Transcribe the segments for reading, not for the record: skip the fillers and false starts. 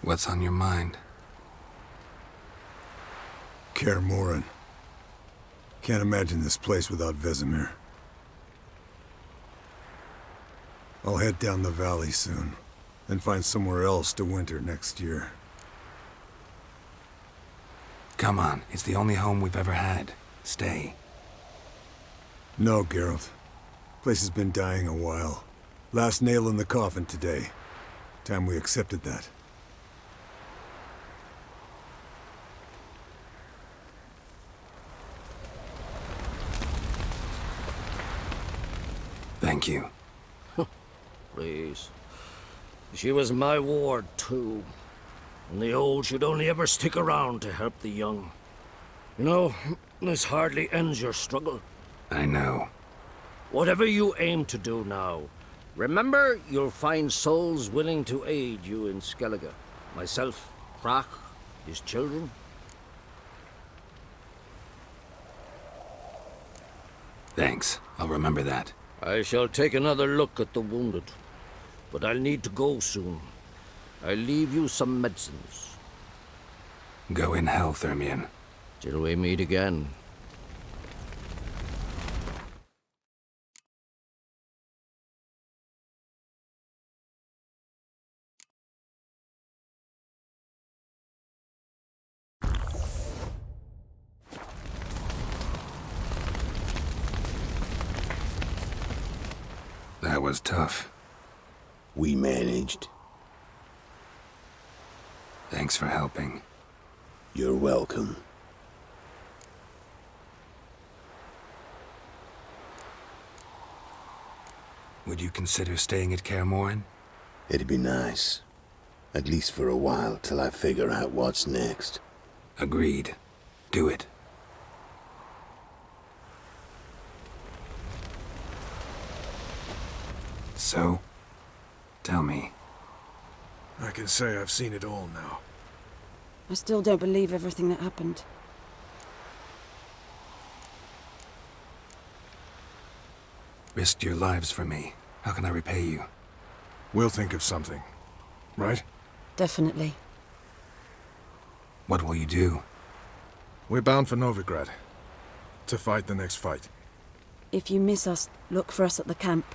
What's on your mind? Kaer Morhen. Can't imagine this place without Vesemir. I'll head down the valley soon, and find somewhere else to winter next year. Come on, it's the only home we've ever had. Stay. No, Geralt. Place has been dying a while. Last nail in the coffin today. Time we accepted that. Thank you. Please. She was my ward, too. And the old should only ever stick around to help the young. You know, this hardly ends your struggle. I know. Whatever you aim to do now, remember you'll find souls willing to aid you in Skellige. Myself, Crach, his children. Thanks. I'll remember that. I shall take another look at the wounded. But I'll need to go soon. I'll leave you some medicines. Go in hell, Thermion. Till we meet again. That was tough. We managed. Thanks for helping. You're welcome. Would you consider staying at Kaer Morhen? It'd be nice. At least for a while, till I figure out what's next. Agreed. Do it. So, tell me. I can say I've seen it all now. I still don't believe everything that happened. Risked your lives for me. How can I repay you? We'll think of something. Right? Definitely. What will you do? We're bound for Novigrad. To fight the next fight. If you miss us, look for us at the camp.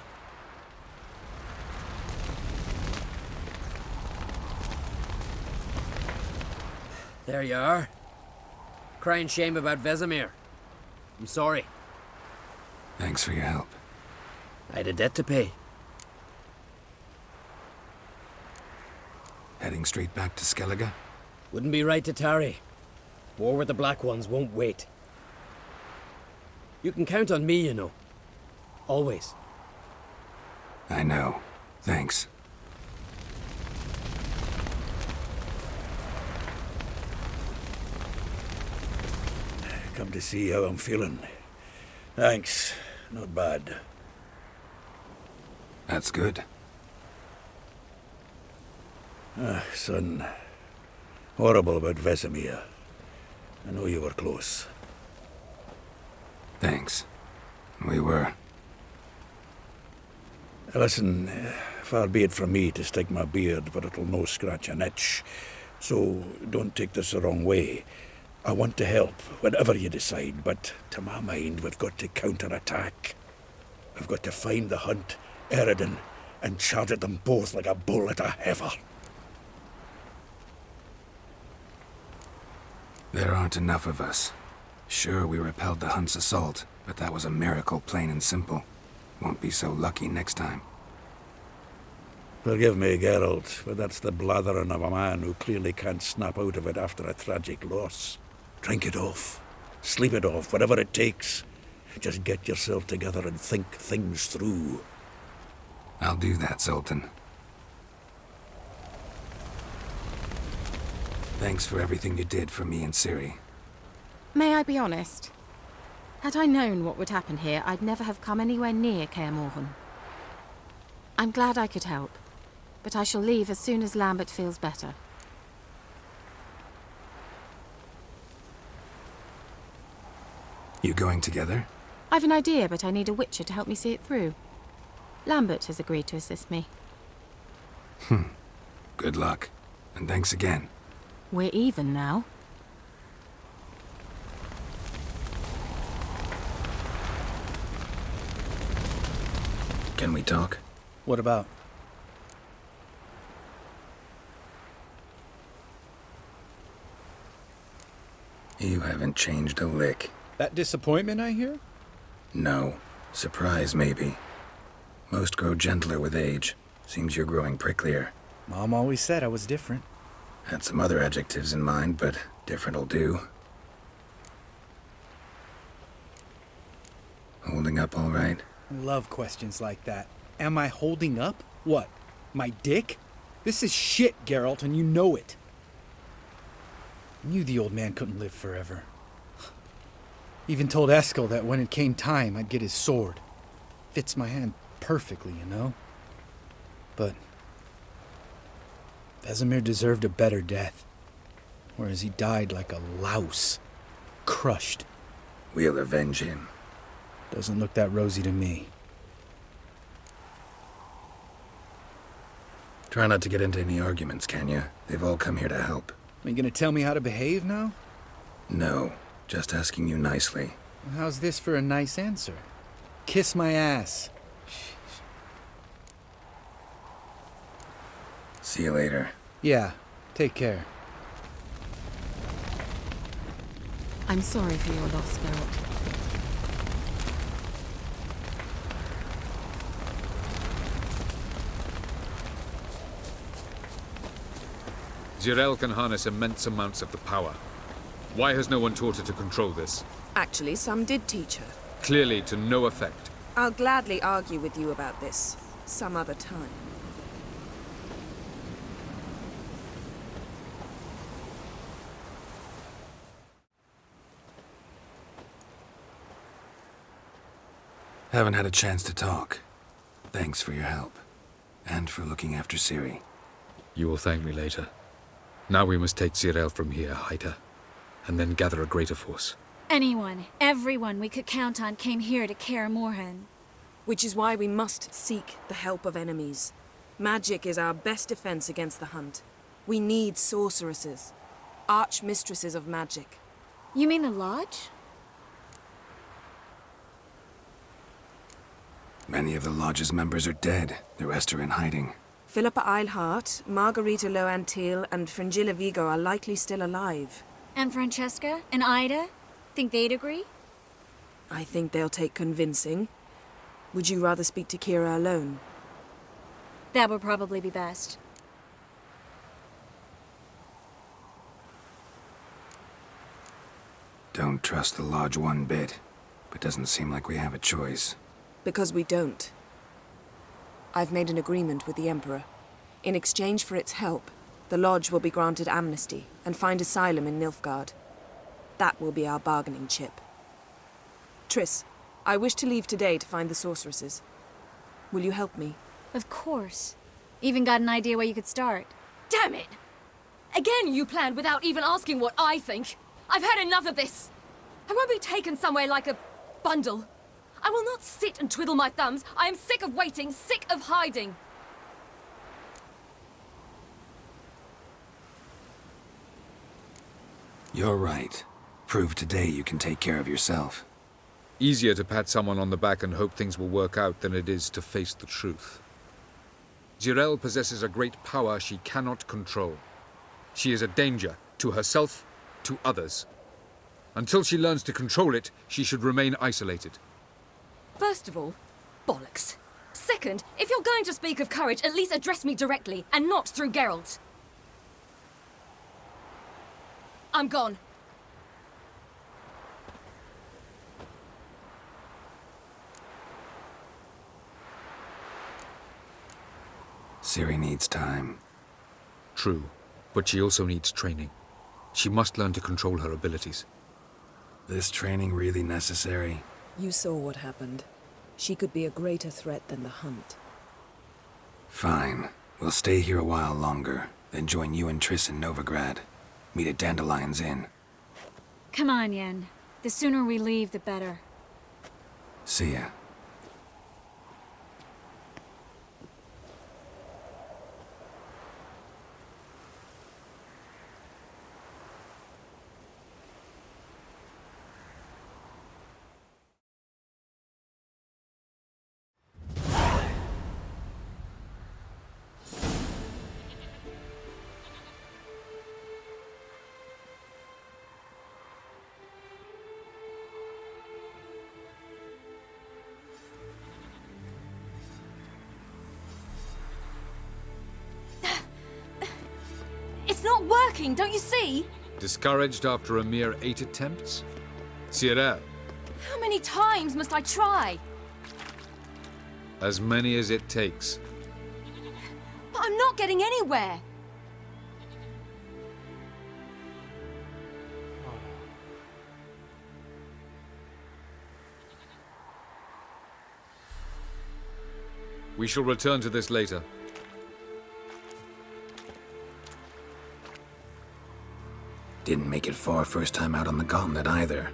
There you are. Crying shame about Vesemir. I'm sorry. Thanks for your help. I had a debt to pay. Heading straight back to Skellige? Wouldn't be right to tarry. War with the Black Ones won't wait. You can count on me, you know. Always. I know. Thanks. Come to see how I'm feeling. Thanks. Not bad. That's good. Son. Horrible about Vesemir. I know you were close. Thanks. We were. Listen, far be it from me to stick my beard, but it'll no scratch an itch. So don't take this the wrong way. I want to help, whatever you decide, but to my mind, we've got to counterattack. We've got to find the Hunt, Eredin, and charge at them both like a bull at a heifer. There aren't enough of us. Sure, we repelled the Hunt's assault, but that was a miracle, plain and simple. Won't be so lucky next time. Forgive me, Geralt, but that's the blathering of a man who clearly can't snap out of it after a tragic loss. Drink it off. Sleep it off, whatever it takes. Just get yourself together and think things through. I'll do that, Zoltan. Thanks for everything you did for me and Ciri. May I be honest? Had I known what would happen here, I'd never have come anywhere near Kaer Morhen. I'm glad I could help, but I shall leave as soon as Lambert feels better. You going together? I've an idea, but I need a witcher to help me see it through. Lambert has agreed to assist me. Good luck. And thanks again. We're even now. Can we talk? What about? You haven't changed a lick. That disappointment I hear? No. Surprise, maybe. Most grow gentler with age. Seems you're growing pricklier. Mom always said I was different. Had some other adjectives in mind, but different'll do. Holding up all right? I love questions like that. Am I holding up? What? My dick? This is shit, Geralt, and you know it. I knew the old man couldn't live forever. Even told Eskel that when it came time, I'd get his sword. Fits my hand perfectly, you know? But Vesemir deserved a better death, whereas he died like a louse, crushed. We'll avenge him. Doesn't look that rosy to me. Try not to get into any arguments, can you? They've all come here to help. Are you gonna tell me how to behave now? No, just asking you nicely. How's this for a nice answer? Kiss my ass. See you later. Yeah, take care. I'm sorry for your loss, Geralt. Zirael can harness immense amounts of the power. Why has no one taught her to control this? Actually, some did teach her. Clearly to no effect. I'll gladly argue with you about this some other time. Haven't had a chance to talk. Thanks for your help. And for looking after Ciri. You will thank me later. Now we must take Zirael from here, hide her, and then gather a greater force. Anyone, everyone we could count on came here to Kaer Morhen. Which is why we must seek the help of enemies. Magic is our best defense against the Hunt. We need sorceresses. Archmistresses of magic. You mean the Lodge? Many of the Lodge's members are dead. The rest are in hiding. Philippa Eilhart, Margarita Loantil, and Fringilla Vigo are likely still alive. And Francesca and Ida? Think they'd agree? I think they'll take convincing. Would you rather speak to Kira alone? That would probably be best. Don't trust the Lodge one bit, but doesn't seem like we have a choice. Because we don't. I've made an agreement with the Emperor. In exchange for its help, the Lodge will be granted amnesty and find asylum in Nilfgaard. That will be our bargaining chip. Triss, I wish to leave today to find the sorceresses. Will you help me? Of course. Even got an idea where you could start. Damn it! Again you planned without even asking what I think. I've had enough of this. I won't be taken somewhere like a bundle. I will not sit and twiddle my thumbs. I am sick of waiting, sick of hiding. You're right. Prove today you can take care of yourself. Easier to pat someone on the back and hope things will work out than it is to face the truth. Zirael possesses a great power she cannot control. She is a danger to herself, to others. Until she learns to control it, she should remain isolated. First of all, bollocks. Second, if you're going to speak of courage, at least address me directly, and not through Geralt. I'm gone. Ciri needs time. True, but she also needs training. She must learn to control her abilities. This training really necessary? You saw what happened. She could be a greater threat than the Hunt. Fine. We'll stay here a while longer, then join you and Triss in Novigrad. Meet at Dandelion's Inn. Come on, Yen. The sooner we leave, the better. See ya. working, don't you see? Discouraged after a mere 8 attempts? Cyril, How many times must I try? as many as it takes. But I'm not getting anywhere. We shall return to this later. Didn't make it far first time out on the gauntlet either.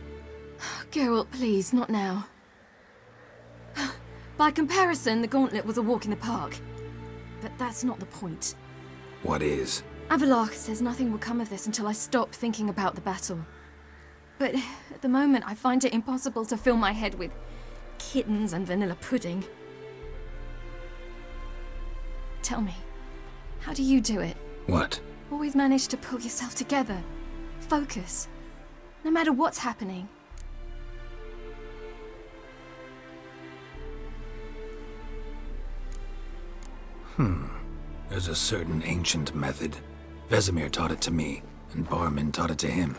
Geralt, please, not now. By comparison, the gauntlet was a walk in the park. But that's not the point. What is? Avallac'h says nothing will come of this until I stop thinking about the battle. But at the moment, I find it impossible to fill my head with kittens and vanilla pudding. Tell me, how do you do it? What? Always manage to pull yourself together. Focus. No matter what's happening. There's a certain ancient method. Vesemir taught it to me, and Barman taught it to him.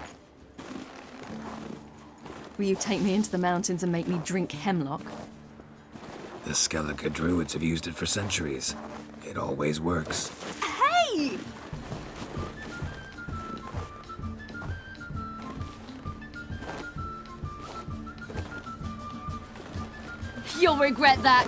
Will you take me into the mountains and make me drink hemlock? The Skellige druids have used it for centuries. It always works. Hey! You'll regret that.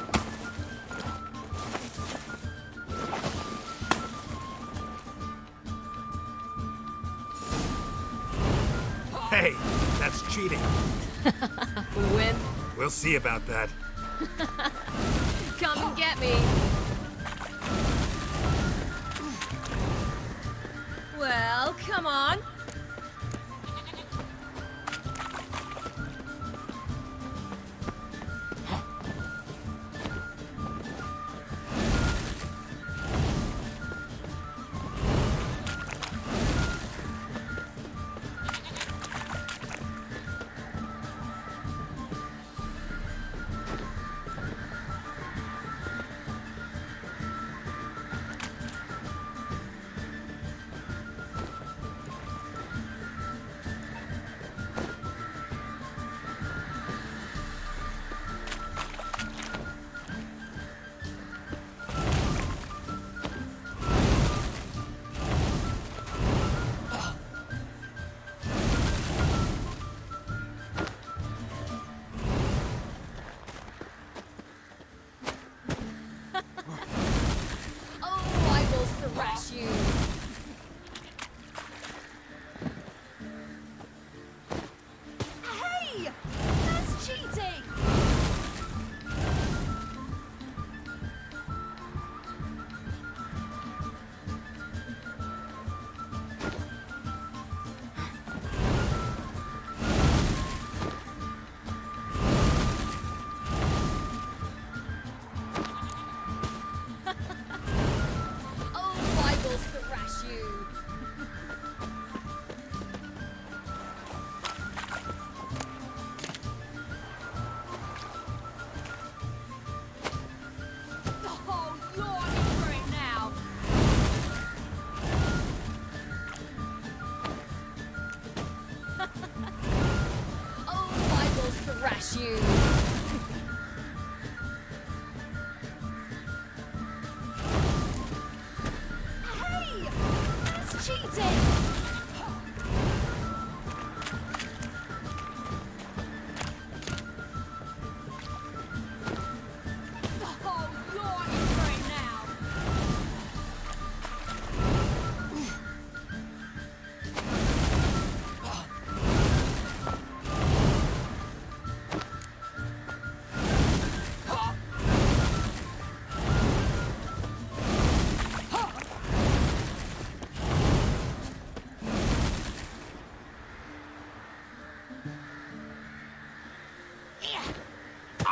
Hey, that's cheating. Win. We'll see about that. Come and get me. Well, come on.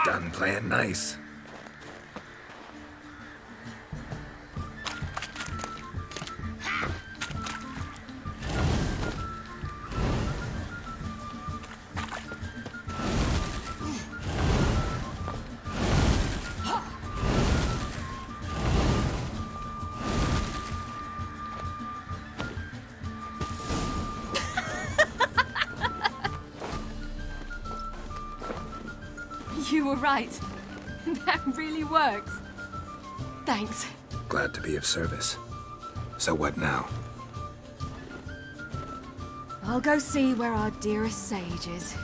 Done playing nice. were right. That really worked. Thanks. Glad to be of service. So what now? I'll go see where our dearest sage is.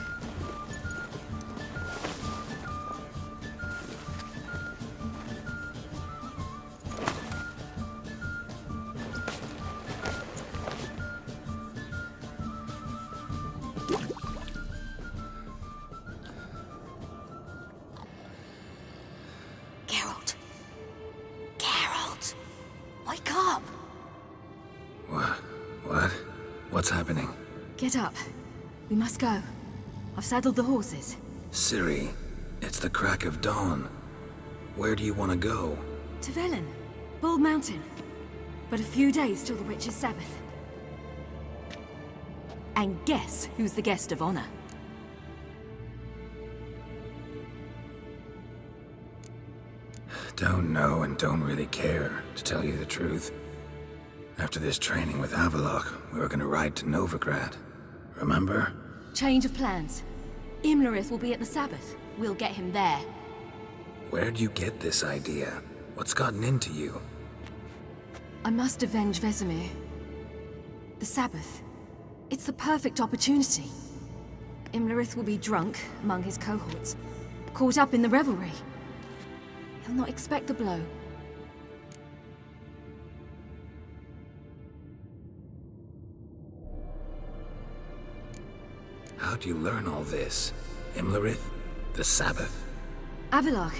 Geralt. Geralt. Wake up. What? What's happening? Get up. We must go. I've saddled the horses. Ciri, it's the crack of dawn. Where do you want to go? To Velen. Bald Mountain. But a few days till the Witch's Sabbath. And guess who's the guest of honor? Don't know and don't really care, to tell you the truth. After this training with Avallac'h, we were gonna ride to Novigrad. Remember? Change of plans. Imlerith will be at the Sabbath. We'll get him there. Where'd you get this idea? What's gotten into you? I must avenge Vesemir. The Sabbath. It's the perfect opportunity. Imlerith will be drunk among his cohorts, caught up in the revelry. He'll not expect the blow. How'd you learn all this? Imlerith? The Sabbath? Avallac'h.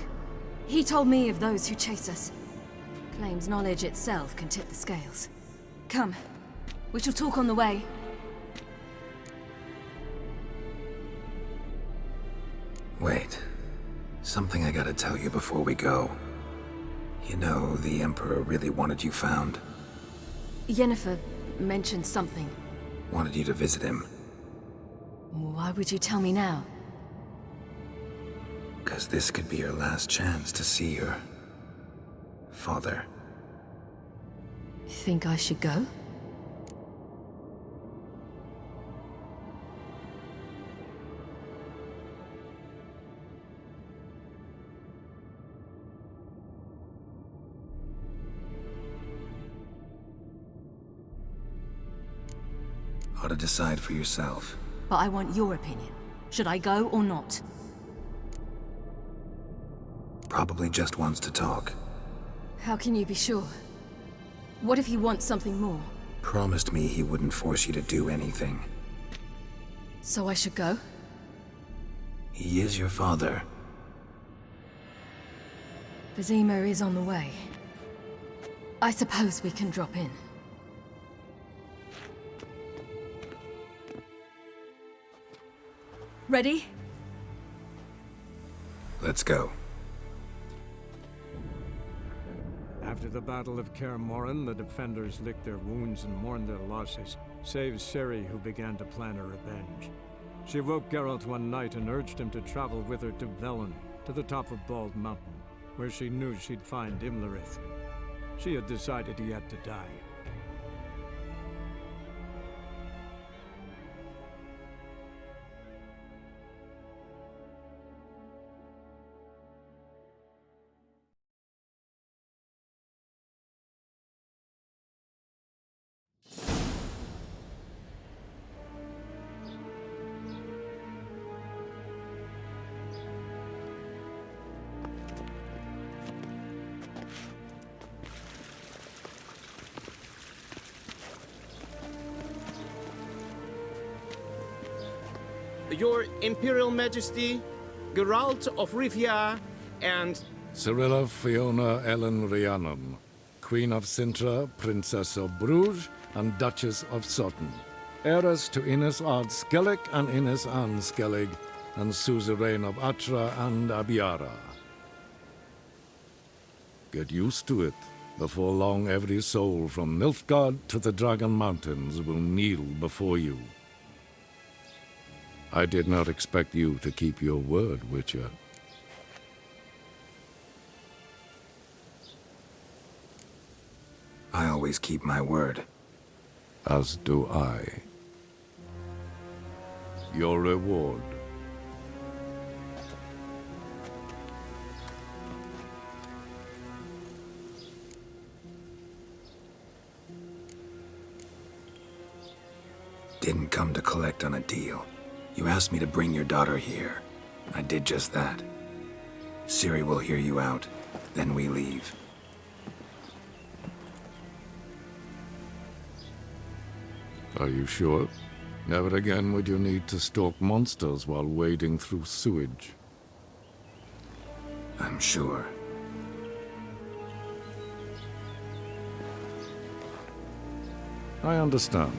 He told me of those who chase us. Claims knowledge itself can tip the scales. Come. We shall talk on the way. Wait. Something I gotta tell you before we go. You know, the Emperor really wanted you found. Yennefer mentioned something. Wanted you to visit him. Why would you tell me now? 'Cause this could be your last chance to see your... father. Think I should go? Ought to decide for yourself. But I want your opinion. Should I go or not? Probably just wants to talk. How can you be sure? What if he wants something more? Promised me he wouldn't force you to do anything. So I should go? He is your father. Vizima is on the way. I suppose we can drop in. Ready? Let's go. After the Battle of Kaer Morhen, the defenders licked their wounds and mourned their losses, save Ciri, who began to plan her revenge. She woke Geralt one night and urged him to travel with her to Velen, to the top of Bald Mountain, where she knew she'd find Imlerith. She had decided he had to die. Your Imperial Majesty, Geralt of Rivia, and... Cirilla Fiona Ellen Rhiannon, Queen of Sintra, Princess of Bruges, and Duchess of Sutton. Heiress to Innes Ard Skellig and Innes Anne Skellig, and suzerain of Atra and Abiara. Get used to it. Before long, every soul from Nilfgaard to the Dragon Mountains will kneel before you. I did not expect you to keep your word, Witcher. I always keep my word. As do I. Your reward. didn't come to collect on a deal. You asked me to bring your daughter here. I did just that. Ciri will hear you out, then we leave. Are you sure? Never again would you need to stalk monsters while wading through sewage. I'm sure. I understand.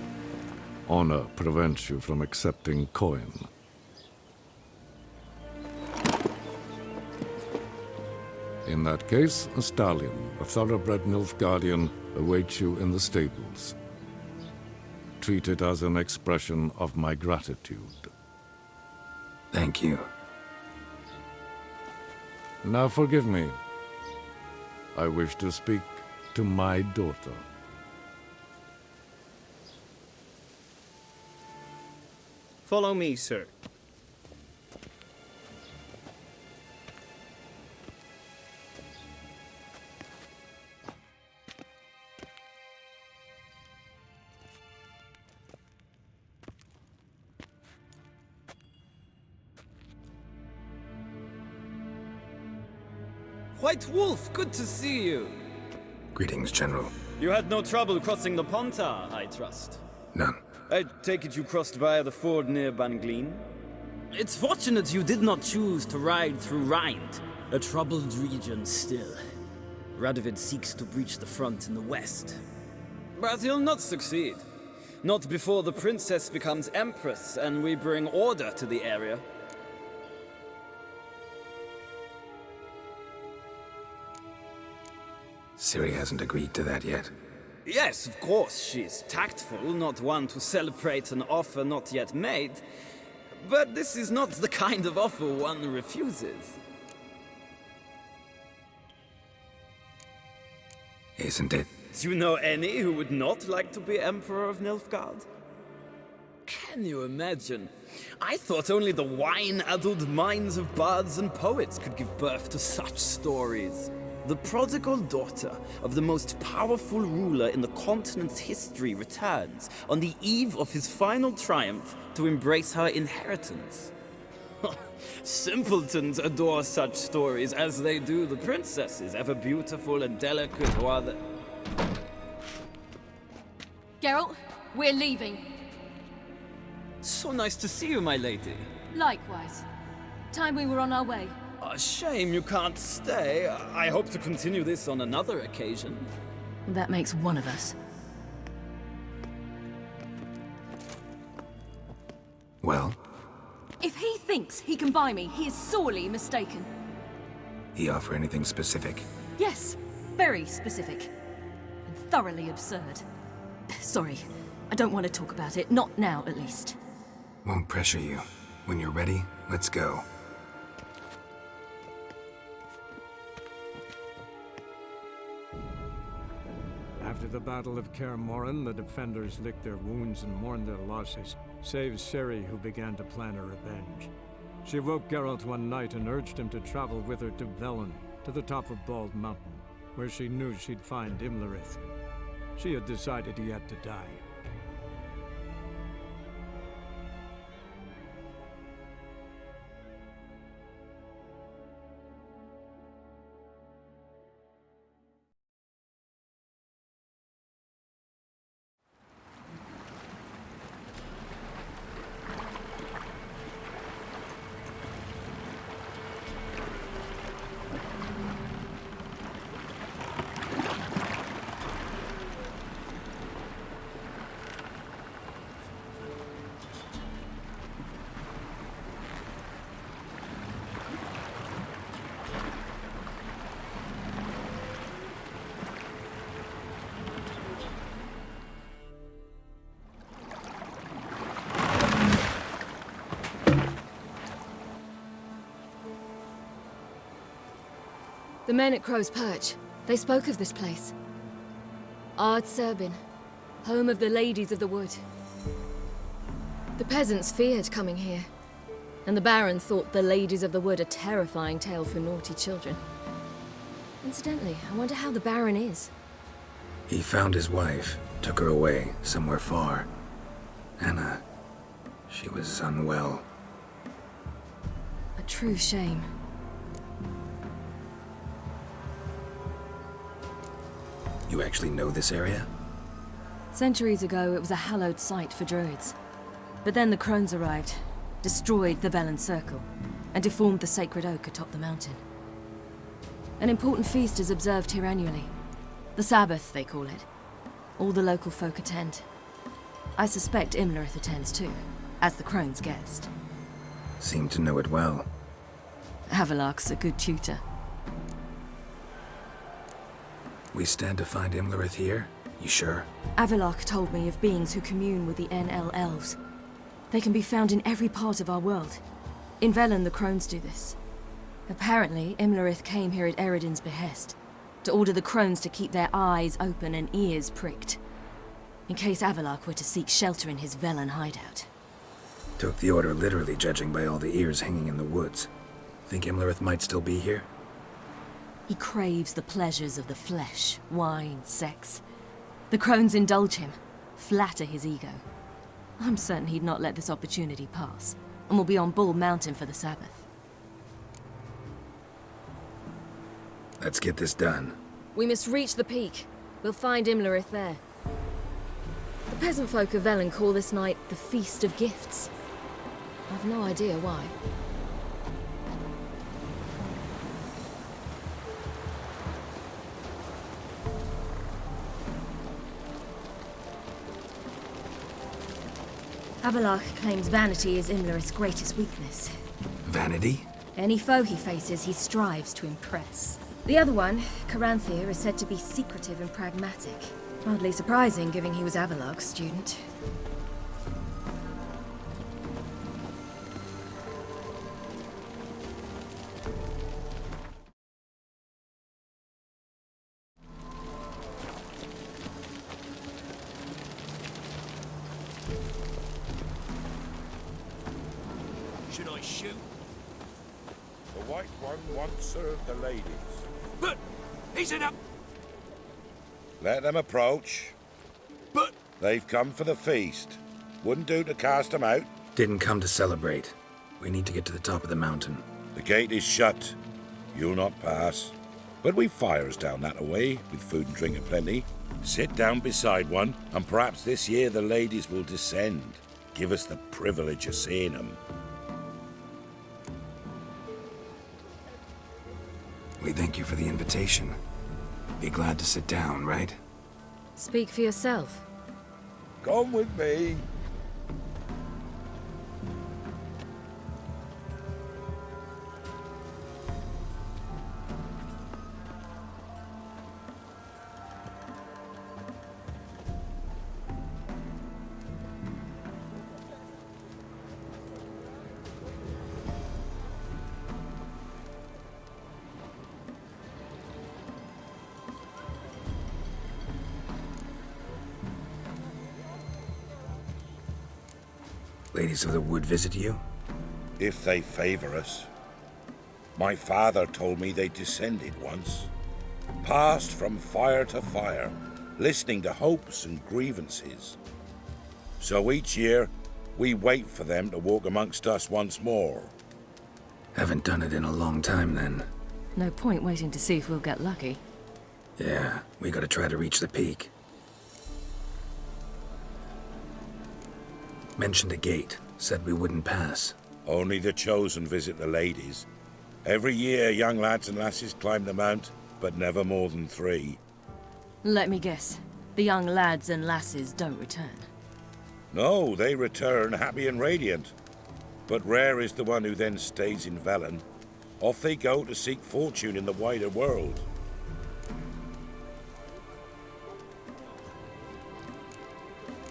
Honor prevents you from accepting coin. In that case, a stallion, a thoroughbred Nilfgaardian, awaits you in the stables. Treat it as an expression of my gratitude. Thank you. Now forgive me. I wish to speak to my daughter. Follow me, sir. White Wolf, good to see you. Greetings, General. You had no trouble crossing the Pontar, I trust. None. I take it you crossed via the ford near Banglin? It's fortunate you did not choose to ride through Rind, a troubled region still. Radovid seeks to breach the front in the west. But he'll not succeed. Not before the princess becomes empress and we bring order to the area. Ciri hasn't agreed to that yet. Yes, of course, she's tactful, not one to celebrate an offer not yet made. But this is not the kind of offer one refuses. Isn't it? Do you know any who would not like to be Emperor of Nilfgaard? Can you imagine? I thought only the wine-addled minds of bards and poets could give birth to such stories. The prodigal daughter of the most powerful ruler in the continent's history returns on the eve of his final triumph to embrace her inheritance. Simpletons adore such stories as they do the princesses, ever beautiful and delicate while the... Geralt, we're leaving. So nice to see you, my lady. Likewise. Time we were on our way. A shame you can't stay. I hope to continue this on another occasion. That makes one of us. Well? If he thinks he can buy me, he is sorely mistaken. He offer anything specific? Yes, very specific. And thoroughly absurd. Sorry, I don't want to talk about it. Not now, at least. Won't pressure you. When you're ready, let's go. After the Battle of Kaer Morhen, the defenders licked their wounds and mourned their losses, save Ciri, who began to plan a revenge. She woke Geralt one night and urged him to travel with her to Velen, to the top of Bald Mountain, where she knew she'd find Imlerith. She had decided he had to die. The men at Crow's Perch, they spoke of this place. Ard Serbin, home of the Ladies of the Wood. The peasants feared coming here, and the Baron thought the Ladies of the Wood a terrifying tale for naughty children. Incidentally, I wonder how the Baron is. He found his wife, took her away, somewhere far. Anna, she was unwell. A true shame. You actually know this area? Centuries ago, it was a hallowed site for druids. But then the crones arrived, destroyed the Velen Circle, and deformed the sacred oak atop the mountain. An important feast is observed here annually. The Sabbath, they call it. All the local folk attend. I suspect Imlerith attends too, as the crone's guest. Seem to know it well. Havelock's a good tutor. We stand to find Imlerith here? You sure? Avalok told me of beings who commune with the NL elves. They can be found in every part of our world. In Velen, the crones do this. Apparently, Imlerith came here at Eredin's behest, to order the crones to keep their eyes open and ears pricked, in case Avalok were to seek shelter in his Velen hideout. Took the order literally, judging by all the ears hanging in the woods. Think Imlerith might still be here? He craves the pleasures of the flesh, wine, sex. The crones indulge him, flatter his ego. I'm certain he'd not let this opportunity pass, and will be on Bull Mountain for the Sabbath. Let's get this done. We must reach the peak. We'll find Imlerith there. The peasant folk of Velen call this night the Feast of Gifts. I've no idea why. Havelock claims vanity is Imlerith's greatest weakness. Vanity? Any foe he faces, he strives to impress. The other one, Caranthir, is said to be secretive and pragmatic. Hardly surprising, given he was Avalok's student. Should I shoot? The White One once served the ladies. But he's in a... Let them approach. But... They've come for the feast. Wouldn't do to cast them out. Didn't come to celebrate. We need to get to the top of the mountain. The gate is shut. You'll not pass. But we've fires down that away, with food and drink aplenty. Sit down beside one, and perhaps this year the ladies will descend. Give us the privilege of seeing them. We thank you for the invitation. Be glad to sit down, right? Speak for yourself. Come with me. Ladies of the Wood visit you? If they favor us. My father told me they descended once. Passed from fire to fire, listening to hopes and grievances. So each year, we wait for them to walk amongst us once more. Haven't done it in a long time, then. No point waiting to see if we'll get lucky. Yeah, we gotta try to reach the peak. Mentioned a gate. Said we wouldn't pass. Only the chosen visit the ladies. Every year, young lads and lasses climb the mount, but never more than 3. Let me guess. The young lads and lasses don't return. No, they return happy and radiant. But rare is the one who then stays in Velen. Off they go to seek fortune in the wider world.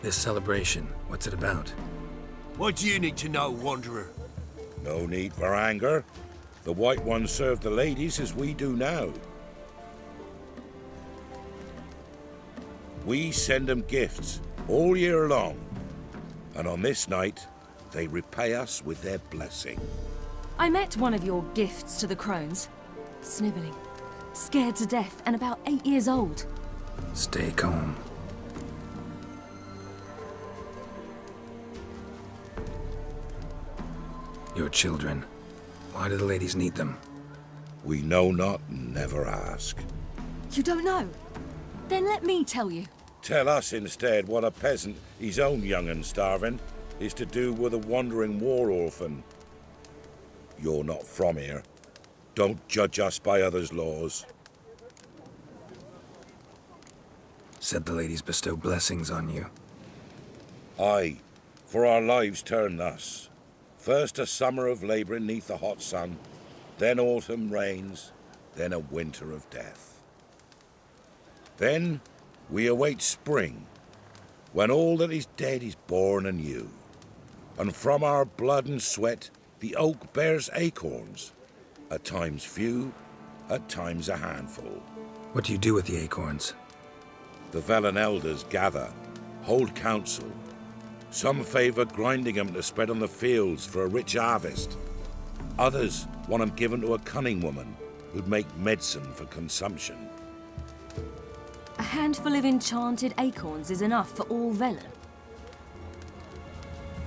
This celebration, what's it about? What do you need to know, Wanderer? No need for anger. The White Ones serve the ladies as we do now. We send them gifts all year long. And on this night, they repay us with their blessing. I met one of your gifts to the crones. Sniveling. Scared to death and about 8 years old. Stay calm. Your children. Why do the ladies need them? We know not and never ask. You don't know? Then let me tell you. Tell us instead what a peasant, his own young and starving, is to do with a wandering war orphan. You're not from here. Don't judge us by others' laws. Said the ladies bestow blessings on you. Aye, for our lives turn thus. First a summer of labouring neath the hot sun, then autumn rains, then a winter of death. Then we await spring, when all that is dead is born anew. And from our blood and sweat the oak bears acorns, at times few, at times a handful. What do you do with the acorns? The Velen elders gather, hold council. Some favour grinding them to spread on the fields for a rich harvest. Others want them given to a cunning woman who'd make medicine for consumption. A handful of enchanted acorns is enough for all Velen.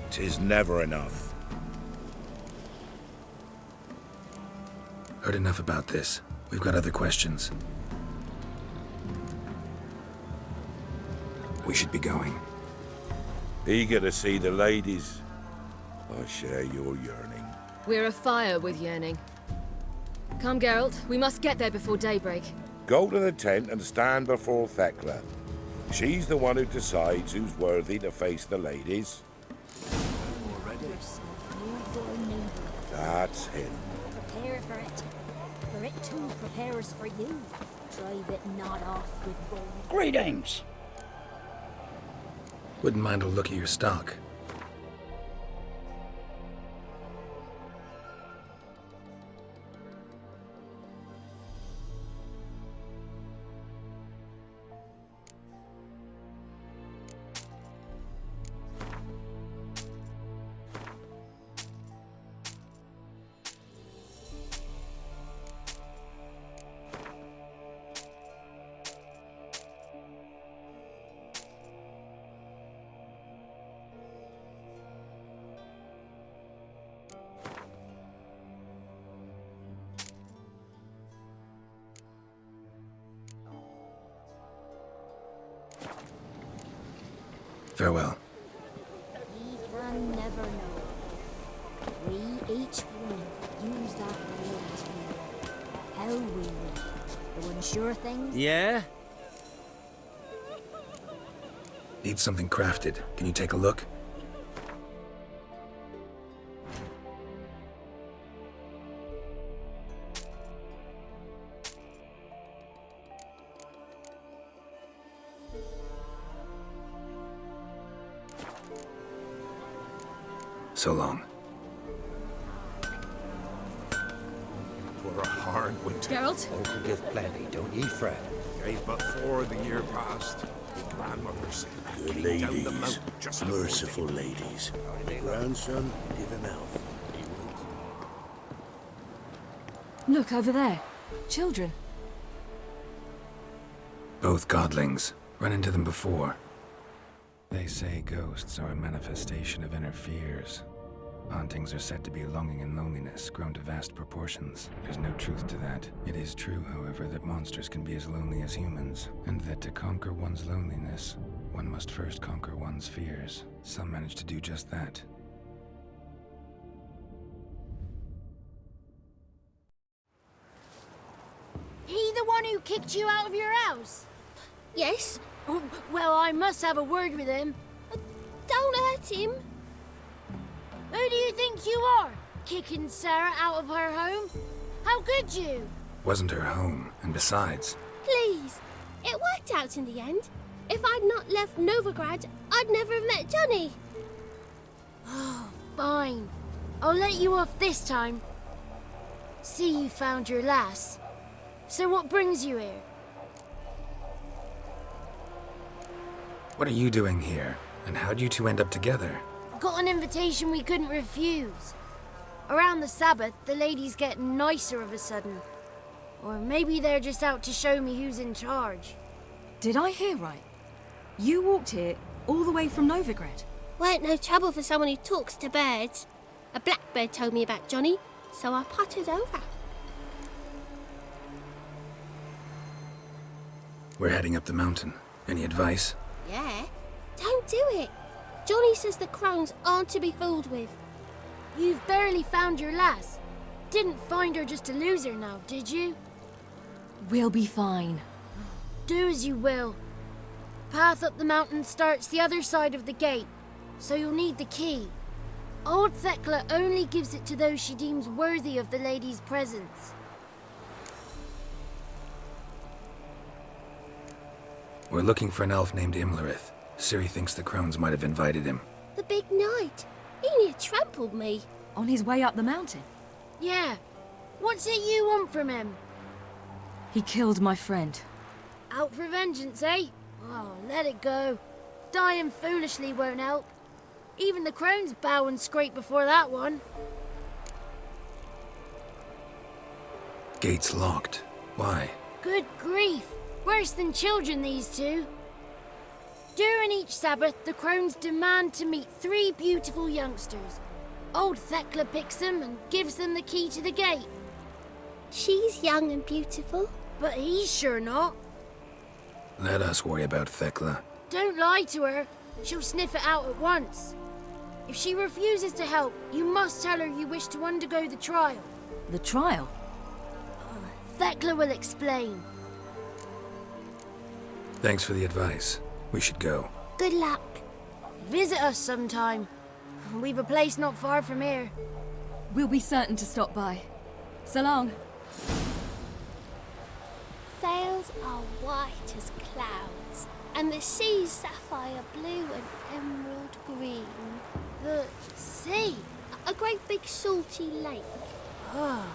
'Tis never enough. Heard enough about this. We've got other questions. We should be going. Eager to see the ladies. I share your yearning. We're afire with yearning. Come, Geralt. We must get there before daybreak. Go to the tent and stand before Thekla. She's the one who decides who's worthy to face the ladies. That's him. Prepare for it. For it too prepares for you. Drive it not off with gold. Greetings! Wouldn't mind a look at your stock. Farewell. We can never know. We each one use that wheel as we will. How we will. The unsure things. Yeah? Need something crafted. Can you take a look? So long. For a hard winter. Geralt? Uncle give plenty, don't ye, Fred? Gave but 4 the year past. The grandmother said Good came ladies, down the mountain just before merciful ladies. Grandson, give him out. Look over there. Children. Both godlings. Run into them before. They say ghosts are a manifestation of inner fears. Hauntings are said to be longing and loneliness grown to vast proportions. There's no truth to that. It is true, however, that monsters can be as lonely as humans, and that to conquer one's loneliness, one must first conquer one's fears. Some manage to do just that. He the one who kicked you out of your house? Yes. Well, I must have a word with him. Don't hurt him. Who do you think you are? Kicking Sarah out of her home? How could you? Wasn't her home, and besides... Please. It worked out in the end. If I'd not left Novigrad, I'd never have met Johnny. Oh, fine. I'll let you off this time. See you found your lass. So what brings you here? What are you doing here? And how'd you two end up together? Got an invitation we couldn't refuse. Around the Sabbath, the ladies get nicer of a sudden. Or maybe they're just out to show me who's in charge. Did I hear right? You walked here all the way from Novigrad? Weren't no trouble for someone who talks to birds. A blackbird told me about Johnny, so I pottered over. We're heading up the mountain. Any advice? Yeah? Don't do it. Johnny says the crones aren't to be fooled with. You've barely found your lass. Didn't find her just to lose her now, did you? We'll be fine. Do as you will. Path up the mountain starts the other side of the gate, so you'll need the key. Old Thekla only gives it to those she deems worthy of the lady's presence. We're looking for an elf named Imlerith. Ciri thinks the crones might have invited him. The big knight. He near trampled me. On his way up the mountain? Yeah. What's it you want from him? He killed my friend. Out for vengeance, eh? Oh, let it go. Dying foolishly won't help. Even the crones bow and scrape before that one. Gate's locked. Why? Good grief. Worse than children, these two. During each Sabbath, the crones demand to meet 3 beautiful youngsters. Old Thekla picks them and gives them the key to the gate. She's young and beautiful. But he's sure not. Let us worry about Thekla. Don't lie to her. She'll sniff it out at once. If she refuses to help, you must tell her you wish to undergo the trial. The trial? Thekla will explain. Thanks for the advice. We should go. Good luck. Visit us sometime. We've a place not far from here. We'll be certain to stop by. So long. Sails are white as clouds, and the sea's sapphire blue and emerald green. The sea? A great big salty lake. Ah.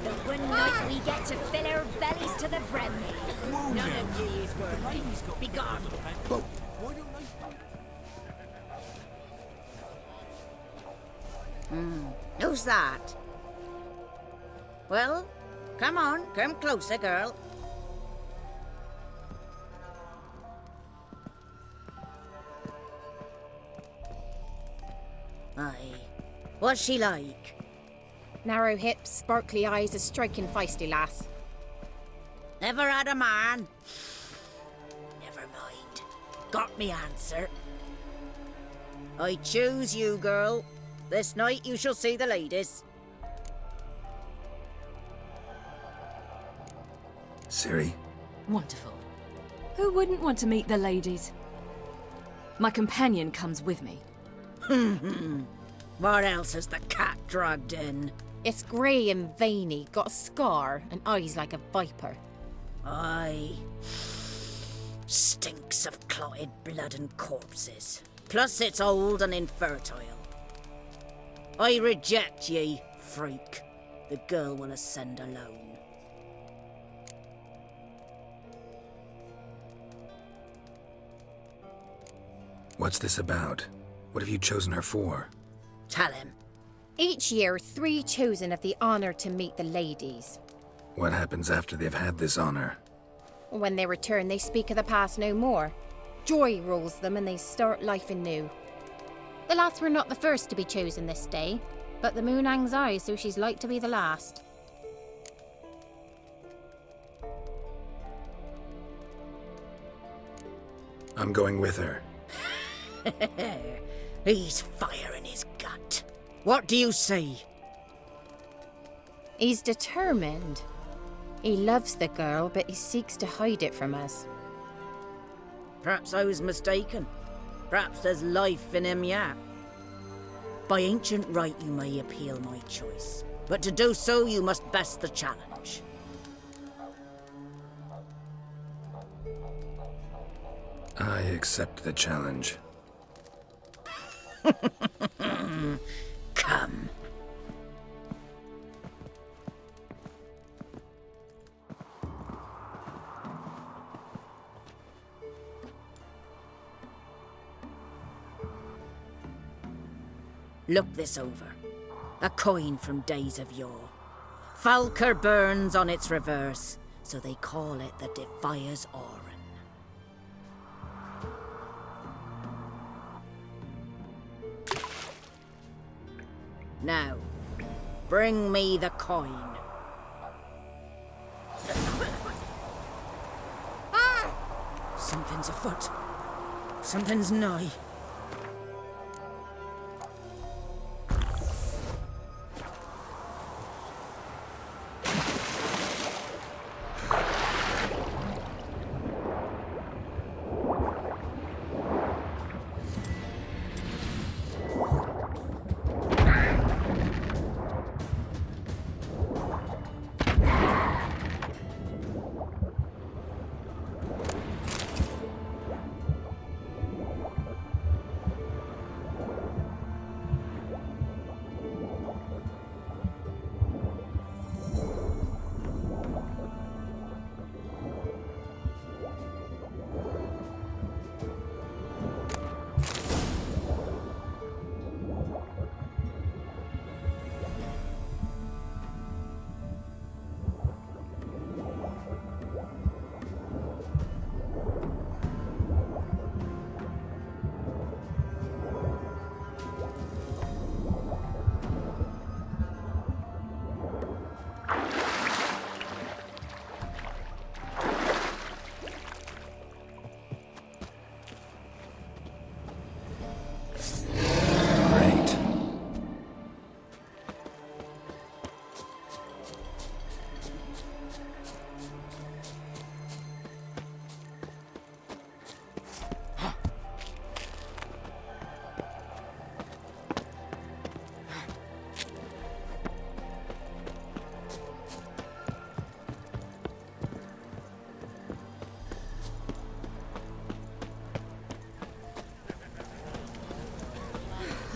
The one night we get to fill our bellies to the brim. None of ye is worthy. Be gone. Who's that? Well, come on, come closer, girl. Aye. What's she like? Narrow hips, sparkly eyes, a striking feisty lass. Never had a man. Never mind. Got me answer. I choose you, girl. This night you shall see the ladies. Ciri? Wonderful. Who wouldn't want to meet the ladies? My companion comes with me. What else has the cat dragged in? It's grey and veiny, got a scar, and eyes like a viper. Aye. Stinks of clotted blood and corpses. Plus it's old and infertile. I reject ye, freak. The girl will ascend alone. What's this about? What have you chosen her for? Tell him. Each year, 3 chosen have the honour to meet the ladies. What happens after they've had this honor? When they return, they speak of the past no more. Joy rules them and they start life anew. The lass were not the first to be chosen this day, but the moon hangs high, so she's like to be the last. I'm going with her. He's fire in his gut. What do you say? He's determined. He loves the girl, but he seeks to hide it from us. Perhaps I was mistaken. Perhaps there's life in him yet. By ancient right you may appeal my choice, but to do so you must best the challenge. I accept the challenge. Come. Look this over. A coin from days of yore. Falker burns on its reverse, so they call it the Defier's Oran. Now, bring me the coin. Something's afoot. Something's nigh.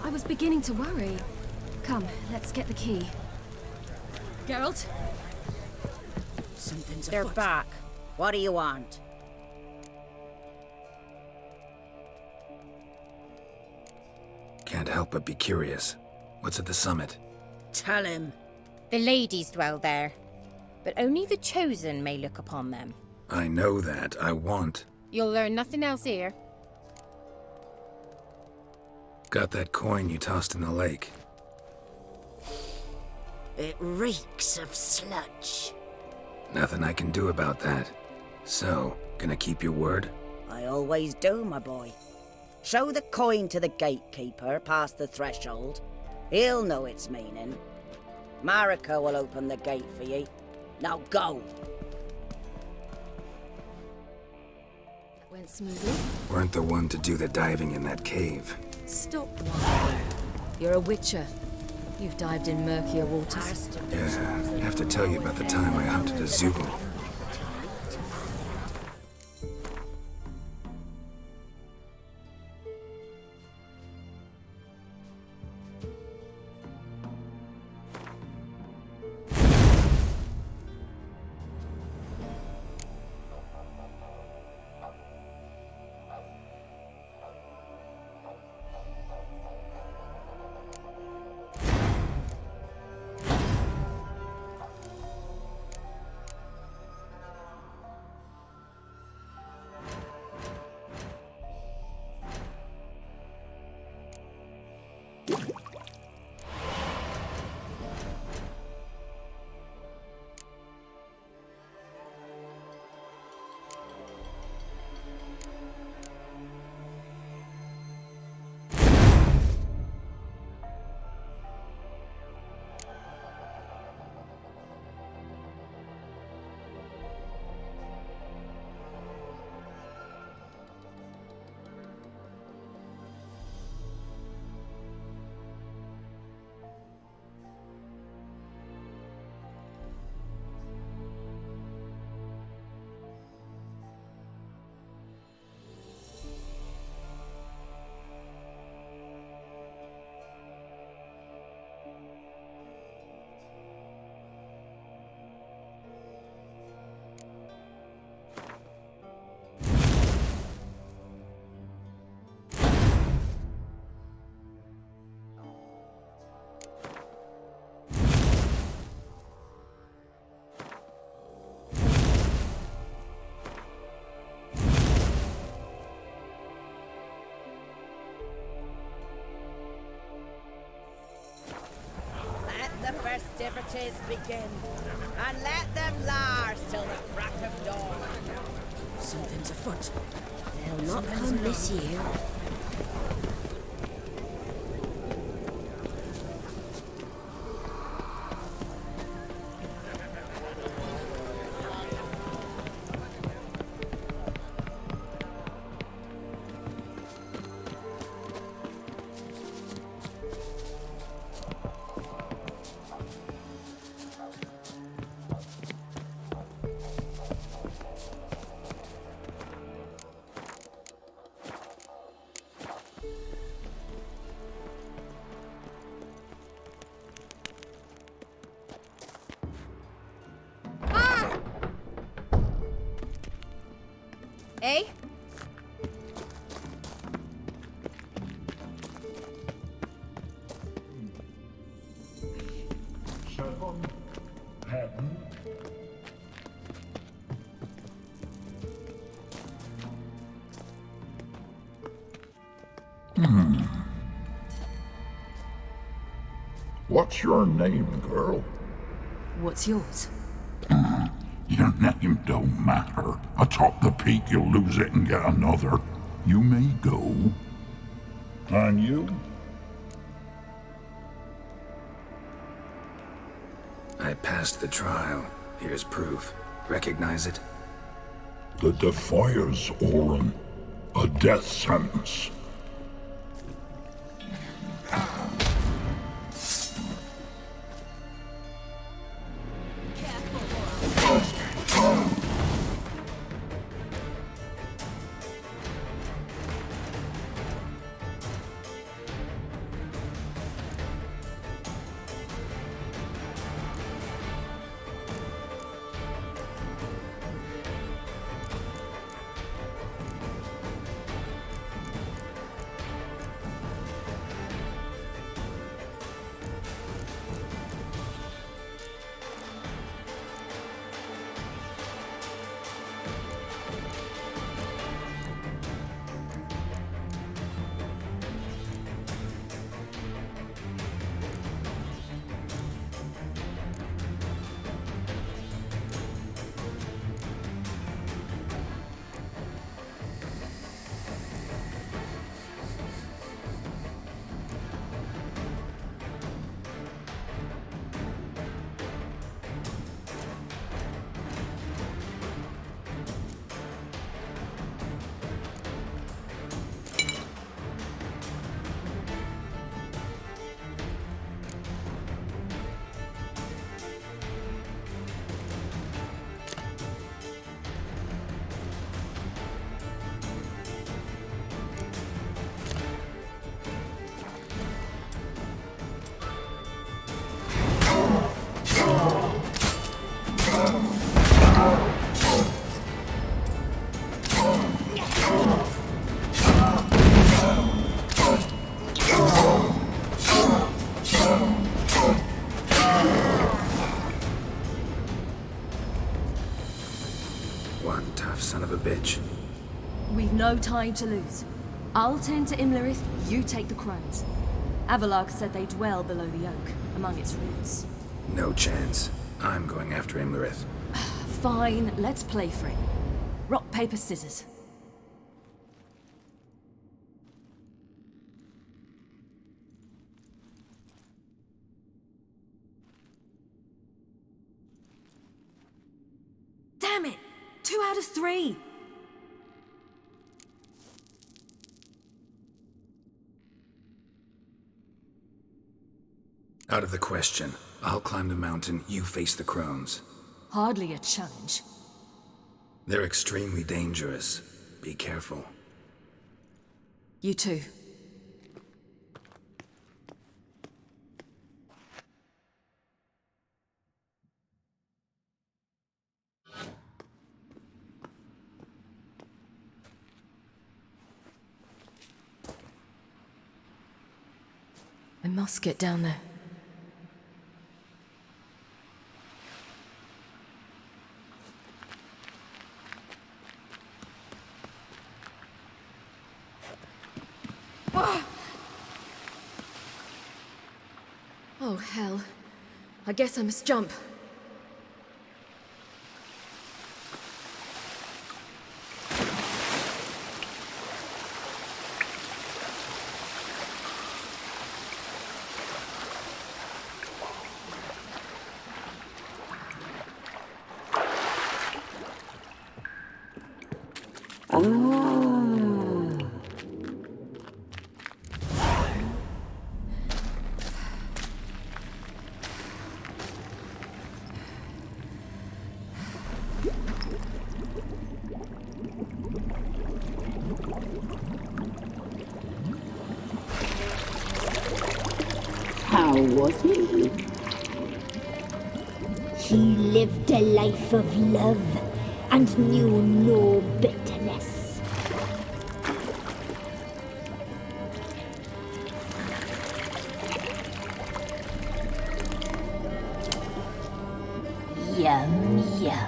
I was beginning to worry. Come, let's get the key. Geralt? Something's afoot. They're back. What do you want? Can't help but be curious. What's at the summit? Tell him. The ladies dwell there, but only the chosen may look upon them. I know that. I want. You'll learn nothing else here. Got that coin you tossed in the lake. It reeks of sludge. Nothing I can do about that. So, gonna keep your word? I always do, my boy. Show the coin to the gatekeeper past the threshold. He'll know its meaning. Marika will open the gate for ye. Now go! That went smoothly. Weren't the one to do the diving in that cave. Stop whining. You're a witcher. You've dived in murkier waters. Yeah, I have to tell you about the time I hunted a Zoogle. activities begin. And let them last till the crack of dawn. Something's afoot. They'll not come this year. Eh? What's your name, girl? What's yours? Your name don't matter. Atop the peak, you'll lose it and get another. You may go. And you? I passed the trial. Here's proof. Recognize it? The Defiers, Orin. A death sentence. One tough son of a bitch. We've no time to lose. I'll tend to Imlerith, you take the crones. Avalark said they dwell below the oak, among its roots. No chance. I'm going after Imlerith. Fine, let's play for it. Rock, paper, scissors. Damn it! 2 out of 3! Out of the question. I'll climb the mountain, you face the crones. Hardly a challenge. They're extremely dangerous. Be careful. You too. I must get down there. Oh, hell. I guess I must jump. How was he? He lived a life of love and knew no bitterness. Yum, yum.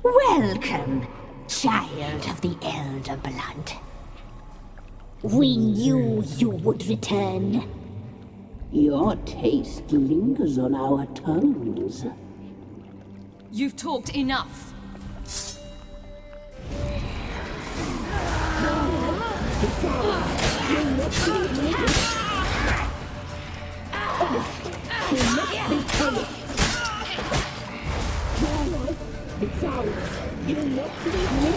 Welcome, child of the Elder Blood. We knew you would return. Your taste lingers on our tongues. You've talked enough. It's ours. You'll not leave me.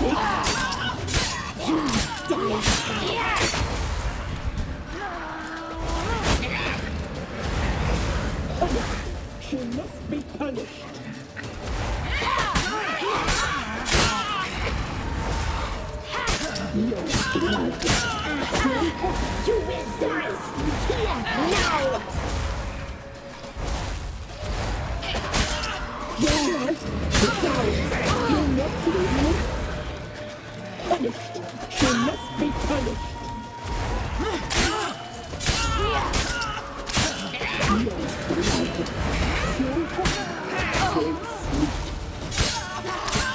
You die. She must be punished. Your blood. You will die here now. Your life is ours. You'll not leave me. Punished. She must be punished.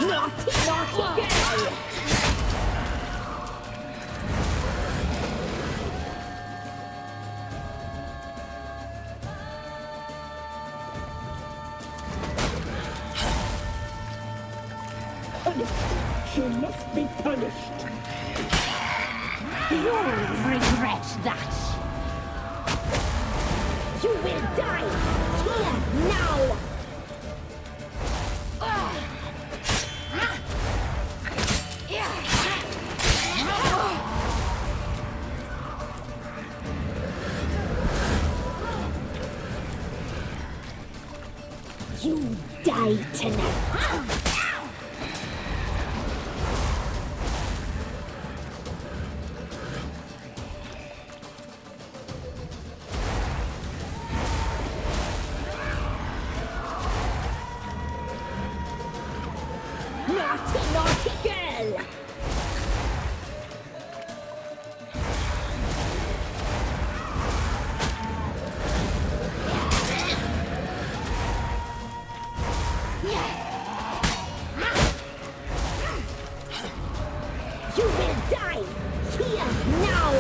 Naughty, naughty girl! Punished. She must be punished. You'll regret that. You will die here now. You die tonight. Naughty, naughty girl! You will die here now!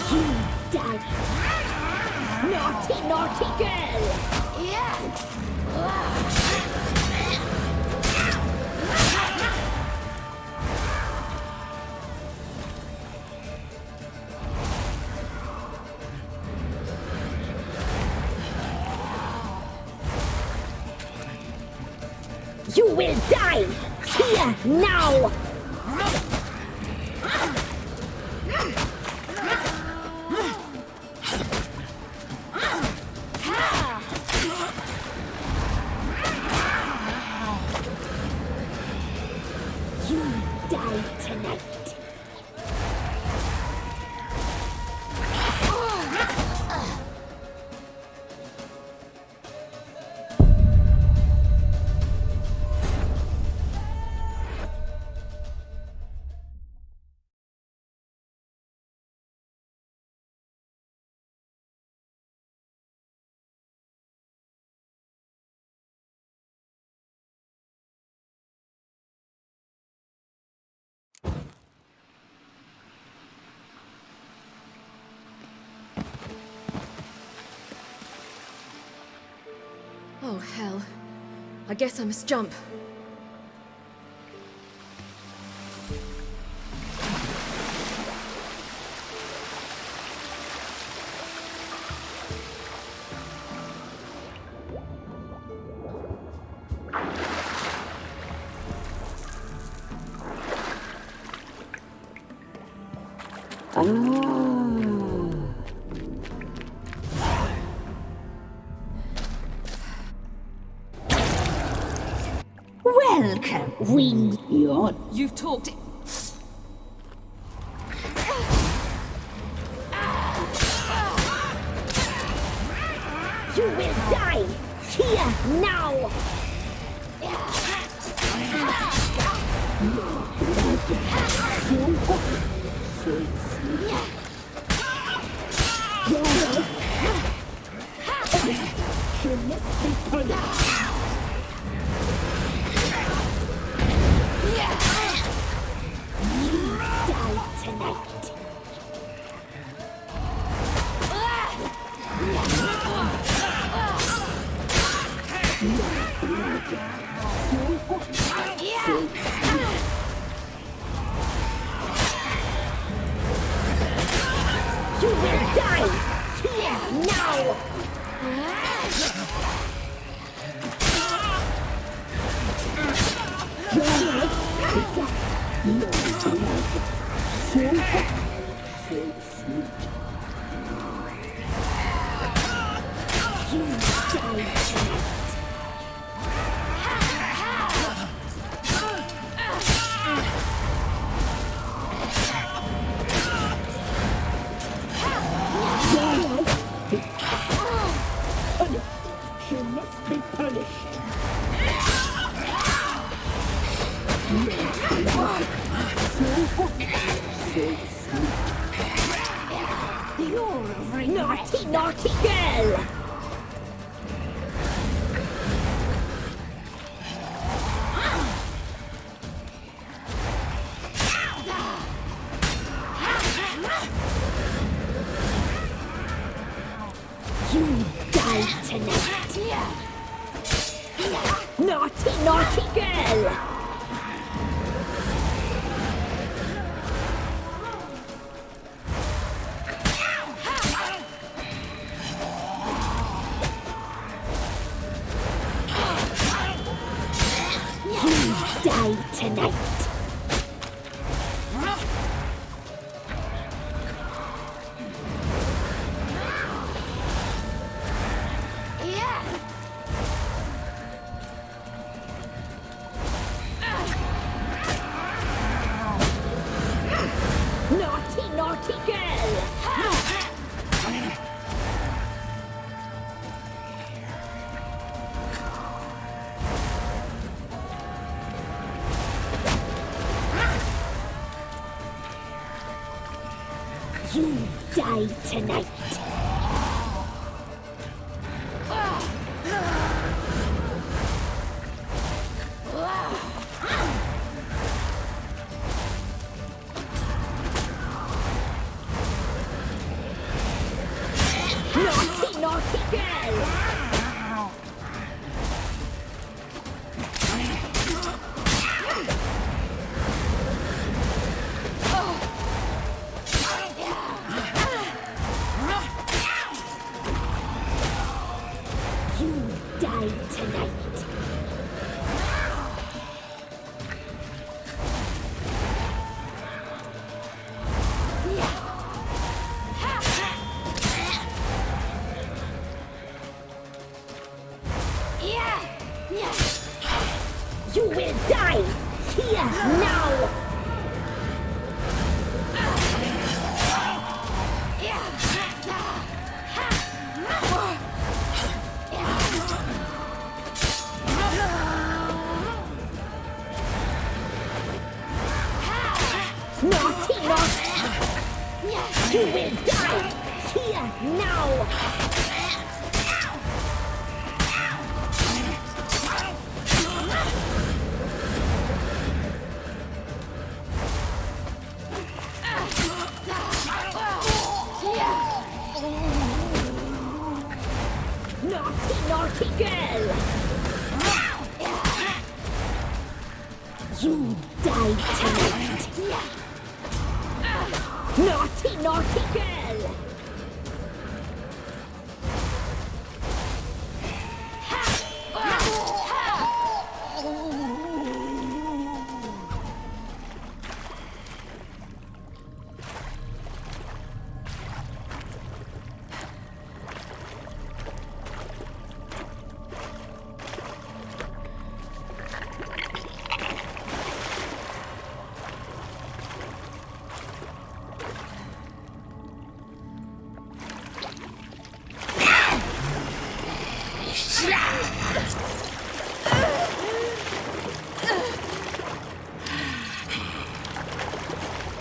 You die! Naughty, naughty girl! You will die! Here, now! You die tonight. Oh, hell. I guess I must jump. Welcome, winged yacht. You've talked. You will die! Here, now! She must be punished. Die tonight. You will die here now. She must be punished. You're a very naughty, naughty girl. You die tonight. Naughty, naughty girl. You die tonight. Naughty, naughty girl! You die tonight. Naughty, naughty girl! You die tonight. You will die here now! Naughty, naughty! You will die here now! Naughty, naughty girl! You die tonight! Naughty, naughty girl!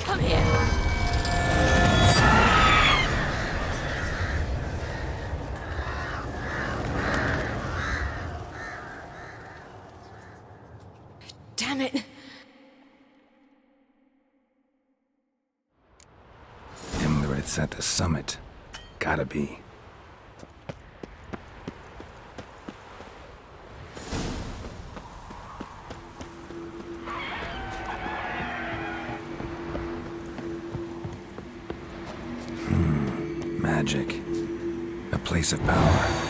Come here! Damn it! Imlerit's at the summit. Gotta be. Magic. A place of power.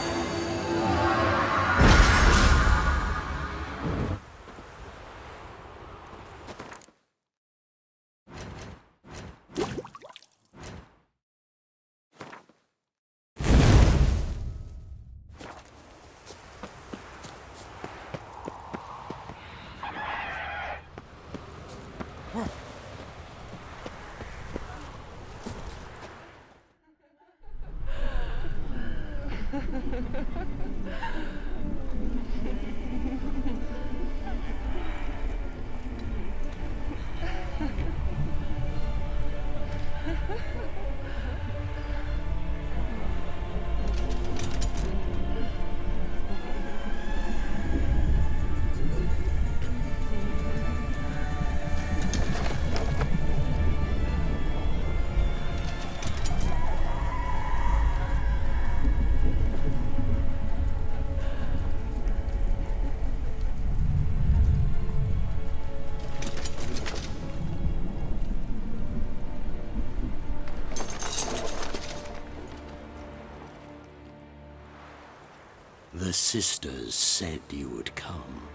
The sisters said you would come.